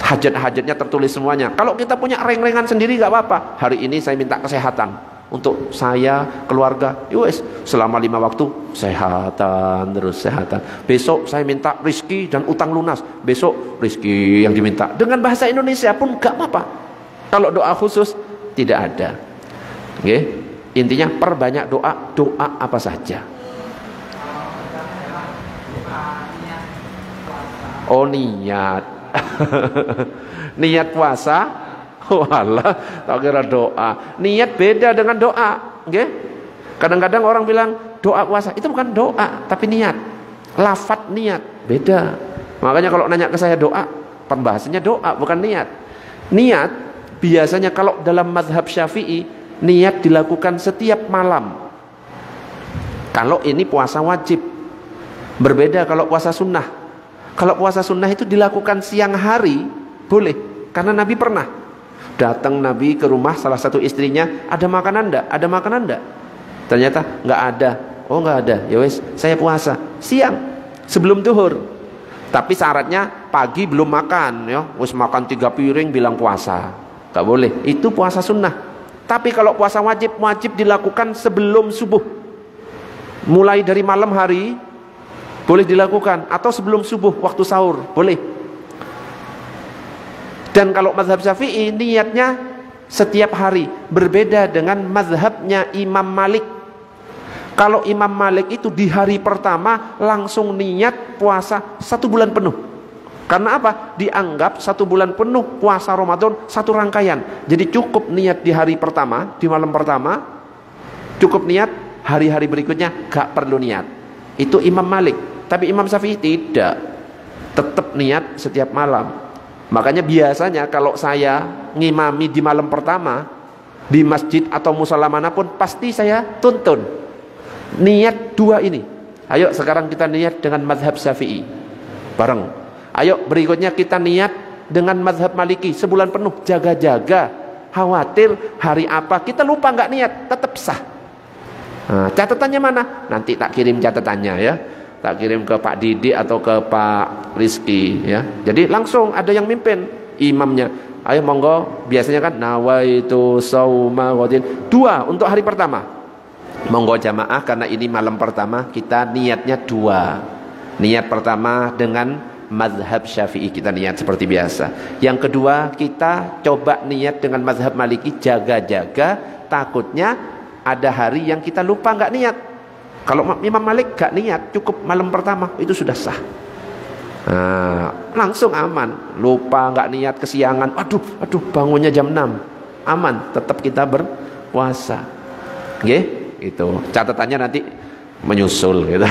hajat-hajatnya tertulis semuanya. Kalau kita punya reng-rengan sendiri nggak apa-apa. Hari ini saya minta kesehatan untuk saya, keluarga. Yowes, selama 5 waktu sehatan, terus sehatan. Besok saya minta rizki dan utang lunas. Besok rizki yang diminta. Dengan bahasa Indonesia pun nggak apa-apa. Kalau doa khusus tidak ada. Oke? Intinya perbanyak doa, doa apa saja. Oh, niat. Niat puasa. Walah, tak kira doa. Niat beda dengan doa. Okay? Kadang-kadang orang bilang doa puasa itu bukan doa, tapi niat. Lafaz niat beda. Makanya kalau nanya ke saya doa, pembahasannya doa bukan niat. Niat biasanya kalau dalam mazhab Syafi'i, niat dilakukan setiap malam. Kalau ini puasa wajib. Berbeda kalau puasa sunnah. Kalau puasa sunnah itu dilakukan siang hari, boleh. Karena Nabi pernah datang Nabi ke rumah salah satu istrinya, ada makanan enggak? Ada makanan enggak? Ternyata enggak ada. Oh, enggak ada. Ya wes, saya puasa siang sebelum zuhur. Tapi syaratnya pagi belum makan, ya. Wes makan 3 piring bilang puasa. Enggak boleh. Itu puasa sunnah. Tapi kalau puasa wajib dilakukan sebelum subuh. Mulai dari malam hari boleh dilakukan, atau sebelum subuh waktu sahur boleh. Dan kalau mazhab Syafi'i niatnya setiap hari. Berbeda dengan mazhabnya Imam Malik. Kalau Imam Malik itu di hari pertama langsung niat puasa 1 bulan penuh. Karena apa? Dianggap 1 bulan penuh puasa Ramadan 1 rangkaian. Jadi cukup niat di hari pertama, di malam pertama, cukup niat, hari-hari berikutnya gak perlu niat. Itu Imam Malik. Tapi Imam Syafi'i tidak, tetap niat setiap malam. Makanya biasanya kalau saya ngimami di malam pertama di masjid atau musala manapun, pasti saya tuntun niat 2 ini. Ayo sekarang kita niat dengan mazhab Syafi'i bareng. Ayo berikutnya kita niat dengan mazhab Maliki sebulan penuh, jaga-jaga, khawatir hari apa kita lupa nggak niat, tetap sah. Nah, catatannya mana? Nanti tak kirim catatannya ya, tak kirim ke Pak Didi atau ke Pak Rizky ya. Jadi langsung ada yang mimpin imamnya. Ayo monggo, biasanya kan nawaitu sauma ghadin 2 untuk hari pertama. Monggo jamaah, karena ini malam pertama kita niatnya 2. Niat pertama dengan mazhab Syafi'i kita niat seperti biasa. Yang kedua kita coba niat dengan mazhab Maliki, jaga-jaga takutnya ada hari yang kita lupa nggak niat. Kalau Imam Malik nggak niat, cukup malam pertama itu sudah sah. Nah, langsung aman. Lupa nggak niat kesiangan, aduh bangunnya jam 6, aman, tetap kita berpuasa. Oke, itu catatannya nanti menyusul gitu.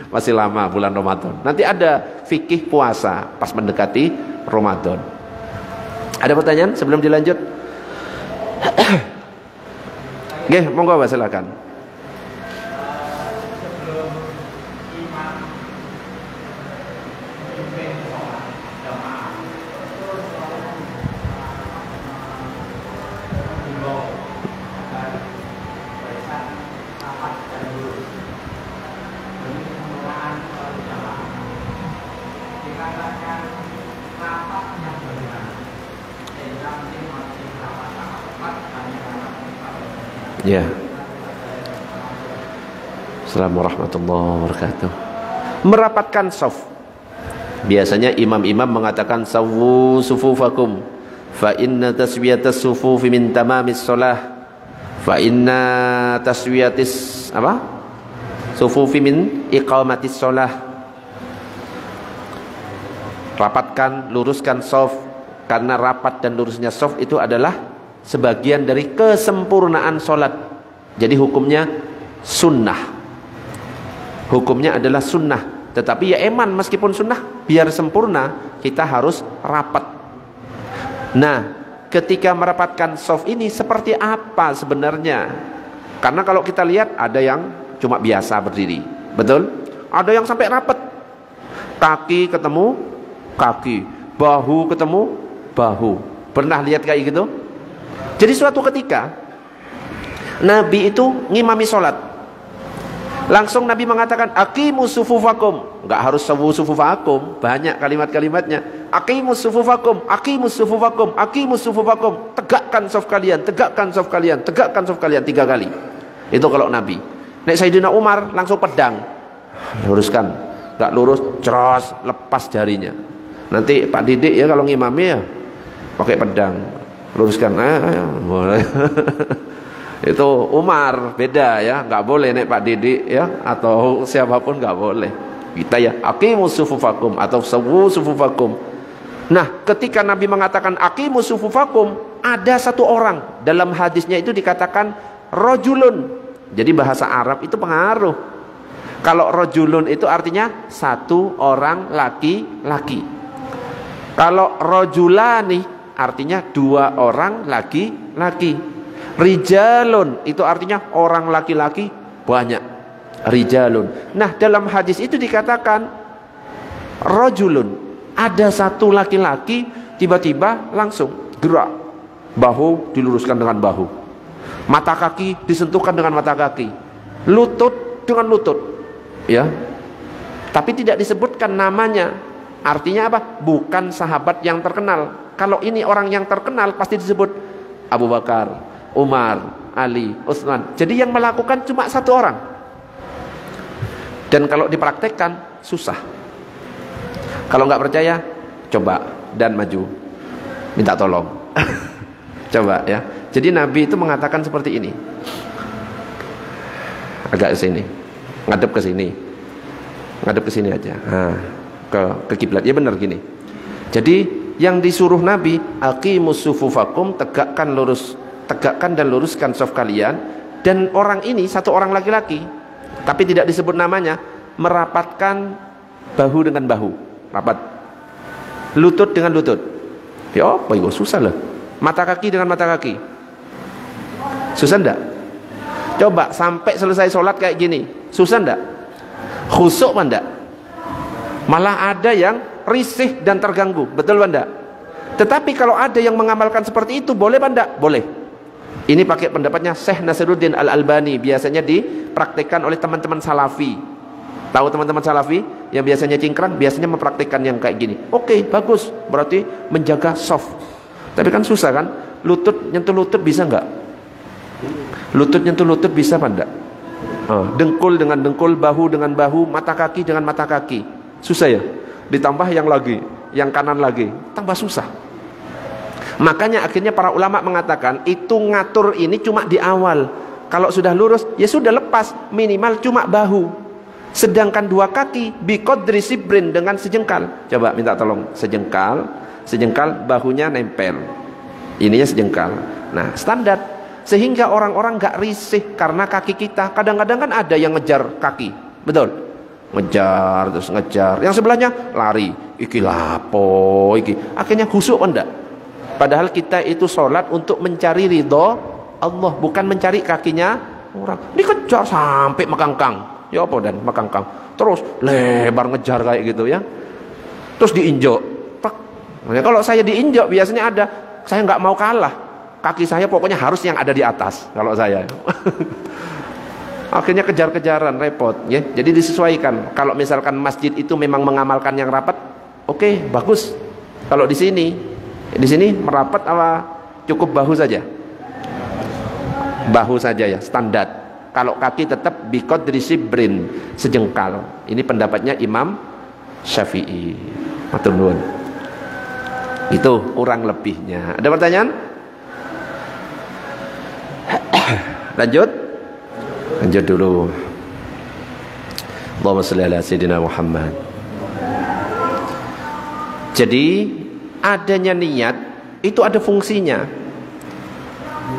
Masih lama bulan Ramadan. Nanti ada fikih puasa pas mendekati Ramadan. Ada pertanyaan sebelum dilanjut? Oke, monggo Pak, silakan. Ya. Assalamualaikum warahmatullahi wabarakatuh. Merapatkan shaf. Biasanya imam-imam mengatakan sawwu sufufakum fa inna taswiyatas sufufi min tamamis shalah. Fa inna taswiyatis apa? Sufufi min iqamatis shalah. Rapatkan, luruskan shaf, karena rapat dan lurusnya shaf itu adalah sebagian dari kesempurnaan sholat. Jadi hukumnya sunnah. Hukumnya adalah sunnah. Tetapi ya eman, meskipun sunnah, biar sempurna kita harus rapat. Nah, ketika merapatkan shaf ini seperti apa sebenarnya? Karena kalau kita lihat ada yang cuma biasa berdiri, betul? Ada yang sampai rapat, kaki ketemu kaki, bahu ketemu bahu. Pernah lihat kayak gitu? Jadi suatu ketika Nabi itu ngimami sholat, langsung Nabi mengatakan aqimus sufufakum. Enggak harus sufufakum, banyak kalimat-kalimatnya. Aqimus sufufakum, aqimus sufufakum, aqimus sufufakum. Tegakkan saf kalian, tegakkan saf kalian, tegakkan saf kalian 3 kali. Itu kalau Nabi. Nek Sayyidina Umar langsung pedang. Luruskan. Enggak lurus, ceros, lepas jarinya. Nanti Pak Didik ya kalau ngimami ya pakai pedang. Luruskan. Boleh. Itu Umar beda ya, nggak boleh nek Pak Didik ya atau siapapun nggak boleh. Kita ya aqimus sufufakum atau sawu sufufakum. Nah, ketika Nabi mengatakan aqimus sufufakum, ada satu orang dalam hadisnya itu dikatakan rojulun. Jadi bahasa Arab itu pengaruh. Kalau rojulun itu artinya satu orang laki-laki. Kalau rojulani artinya 2 orang laki-laki. Rijalun itu artinya orang laki-laki banyak. Rijalun. Nah, dalam hadis itu dikatakan rajulun, ada satu laki-laki tiba-tiba langsung gerak, bahu diluruskan dengan bahu, mata kaki disentuhkan dengan mata kaki, lutut dengan lutut, ya. Tapi tidak disebutkan namanya. Artinya apa? Bukan sahabat yang terkenal. Kalau ini orang yang terkenal pasti disebut Abu Bakar, Umar, Ali, Utsman. Jadi yang melakukan cuma 1 orang. Dan kalau dipraktekkan susah. Kalau nggak percaya, coba dan maju, minta tolong. Coba ya. Jadi Nabi itu mengatakan seperti ini. Agak ke sini, ngadep ke sini, ngadep ke sini aja. Nah, ke kiblat. Ya benar gini. Jadi yang disuruh Nabi, aqimus sufufakum, tegakkan dan luruskan shaf kalian. Dan orang ini 1 orang laki-laki, tapi tidak disebut namanya, merapatkan bahu dengan bahu, rapat, lutut dengan lutut. Ya apa itu susah lah. Mata kaki dengan mata kaki, susah ndak? Coba sampai selesai sholat kayak gini, susah ndak? Khusuk apa ndak? Malah ada yang risih dan terganggu, betul apa ndak? Tetapi kalau ada yang mengamalkan seperti itu, boleh apa ndak? Boleh. Ini pakai pendapatnya Syekh Nasiruddin Al-Albani, biasanya dipraktikkan oleh teman-teman salafi. Tahu teman-teman salafi yang biasanya cingkrang, biasanya mempraktikkan yang kayak gini. Oke, bagus, berarti menjaga soft. Tapi kan susah kan? Lutut nyentuh lutut bisa enggak? Lutut nyentuh lutut bisa apa enggak? Dengkul dengan dengkul, bahu dengan bahu, mata kaki dengan mata kaki. Susah ya? Ditambah yang lagi, yang kanan lagi, tambah susah. Makanya akhirnya para ulama mengatakan itu ngatur ini cuma di awal. Kalau sudah lurus ya sudah lepas, minimal cuma bahu. Sedangkan 2 kaki biqadri sibrin, dengan sejengkal. Coba minta tolong, sejengkal bahunya nempel. Ininya sejengkal. Nah, standar. Sehingga orang-orang gak risih karena kaki kita. Kadang-kadang kan ada yang ngejar kaki. Betul? Ngejar terus ngejar. Yang sebelahnya lari. Iki lapo iki. Akhirnya khusuk enggak? Padahal kita itu sholat untuk mencari ridho Allah, bukan mencari kakinya orang. Dikejar sampai mekangkang. Ya apa dan mekangkang. Terus lebar ngejar kayak gitu ya. Terus diinjak. Nah, kalau saya diinjak biasanya ada, saya nggak mau kalah. Kaki saya pokoknya harus yang ada di atas. Kalau saya. Akhirnya kejar-kejaran, repot. Ya. Jadi disesuaikan. Kalau misalkan masjid itu memang mengamalkan yang rapat, oke, bagus. Kalau di sini merapat apa cukup bahu saja? Bahu saja ya, standar. Kalau kaki tetap biqadri sibrin, sejengkal. Ini pendapatnya Imam Syafi'i. Matur nuwun. Itu kurang lebihnya. Ada pertanyaan? Lanjut dulu. Allahumma shalli ala sayyidina Muhammad. Jadi adanya niat itu ada fungsinya.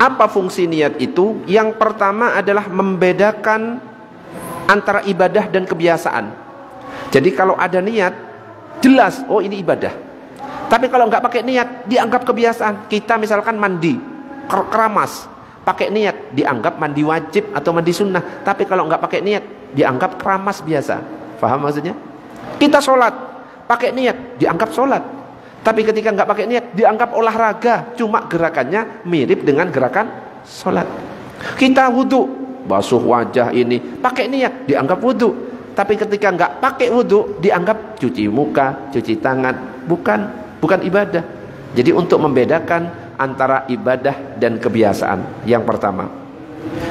Apa fungsi niat itu? Yang pertama adalah membedakan antara ibadah dan kebiasaan. Jadi kalau ada niat, jelas, oh ini ibadah. Tapi kalau nggak pakai niat, dianggap kebiasaan. Kita misalkan mandi, keramas, pakai niat, dianggap mandi wajib atau mandi sunnah. Tapi kalau nggak pakai niat, dianggap keramas biasa. Paham maksudnya? Kita sholat, pakai niat, dianggap sholat. Tapi ketika nggak pakai niat dianggap olahraga, cuma gerakannya mirip dengan gerakan sholat. Kita wudu, basuh wajah ini pakai niat dianggap wudu. Tapi ketika nggak pakai wudu dianggap cuci muka, cuci tangan, bukan ibadah. Jadi untuk membedakan antara ibadah dan kebiasaan, yang pertama.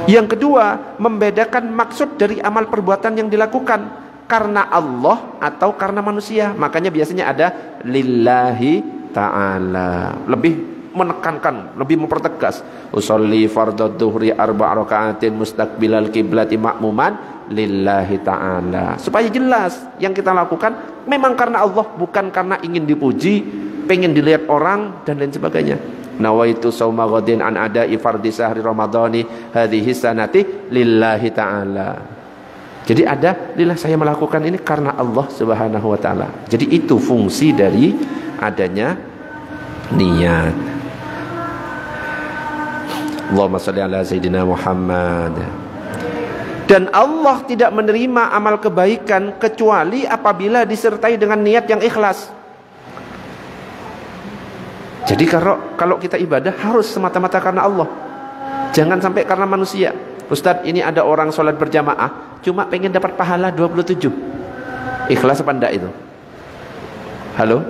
Yang kedua, membedakan maksud dari amal perbuatan yang dilakukan, karena Allah atau karena manusia. Makanya biasanya ada lillahi ta'ala, lebih menekankan, lebih mempertegas. Usolli fardhu dhuhri arba' raka'atin mustaqbilal kiblati ma'muman lillahi ta'ala, supaya jelas yang kita lakukan memang karena Allah, bukan karena ingin dipuji, pengen dilihat orang dan lain sebagainya. Nawaitu shauma ghadin an ada'i fardhi sahri ramadhani hadhihi sanati lillahi ta'ala. Jadi ada lillah, saya melakukan ini karena Allah Subhanahu wa taala. Jadi itu fungsi dari adanya niat. Allahumma shalli ala sayyidina Muhammad. Dan Allah tidak menerima amal kebaikan kecuali apabila disertai dengan niat yang ikhlas. Jadi kalau kita ibadah harus semata-mata karena Allah. Jangan sampai karena manusia. Ustadz, ini ada orang sholat berjamaah cuma pengen dapat pahala 27. Ikhlas apa enggak itu? Halo?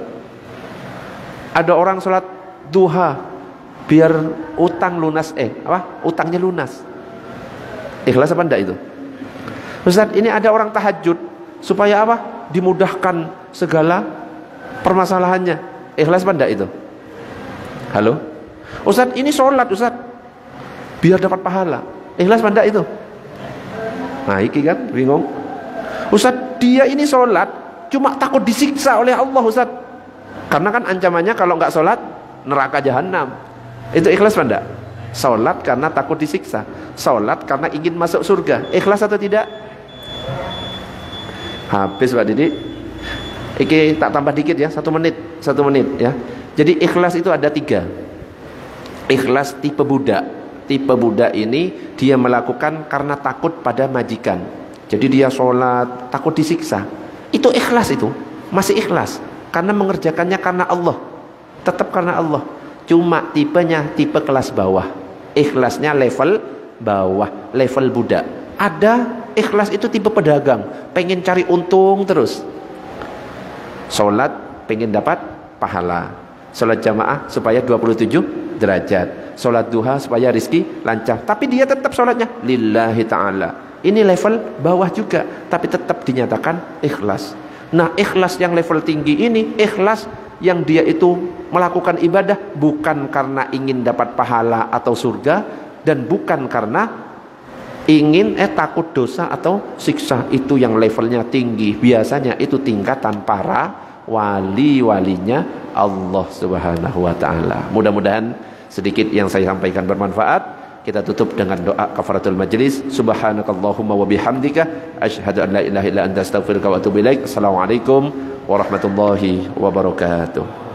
Ada orang sholat duha biar utangnya lunas. Ikhlas apa enggak itu? Ustadz, ini ada orang tahajud supaya apa? Dimudahkan segala permasalahannya. Ikhlas apa enggak itu? Halo? Ustadz, ini sholat Ustadz biar dapat pahala. Ikhlas apa enggak itu? Nah, iki kan bingung. Ustadz, dia ini sholat cuma takut disiksa oleh Allah Ustadz. Karena kan ancamannya kalau enggak sholat neraka jahanam. Itu ikhlas apa enggak? Sholat karena takut disiksa, sholat karena ingin masuk surga. Ikhlas atau tidak? Habis Pak Didi. Iki tak tambah dikit ya, 1 menit ya. Jadi ikhlas itu ada 3. Ikhlas tipe budak. Tipe budak ini dia melakukan karena takut pada majikan. Jadi dia sholat takut disiksa. Itu ikhlas, itu masih ikhlas karena mengerjakannya karena Allah, tetap karena Allah. Cuma tipenya tipe kelas bawah. Ikhlasnya level bawah, level budak. Ada ikhlas itu tipe pedagang, pengen cari untung terus. Sholat pengen dapat pahala, sholat jamaah supaya 27 derajat, sholat duha supaya rizki lancar. Tapi dia tetap sholatnya lillahi ta'ala. Ini level bawah juga, tapi tetap dinyatakan ikhlas. Nah, ikhlas yang level tinggi ini, ikhlas yang dia itu melakukan ibadah bukan karena ingin dapat pahala atau surga, dan bukan karena ingin takut dosa atau siksa. Itu yang levelnya tinggi. Biasanya itu tingkatan para wali-walinya Allah Subhanahu wa taala. Mudah-mudahan sedikit yang saya sampaikan bermanfaat. Kita tutup dengan doa kafaratul majlis. Subhanakallahumma wa bihamdika asyhadu an la ilaha illa anta astaghfiruka wa atubu ilaik. Assalamualaikum warahmatullahi wabarakatuh.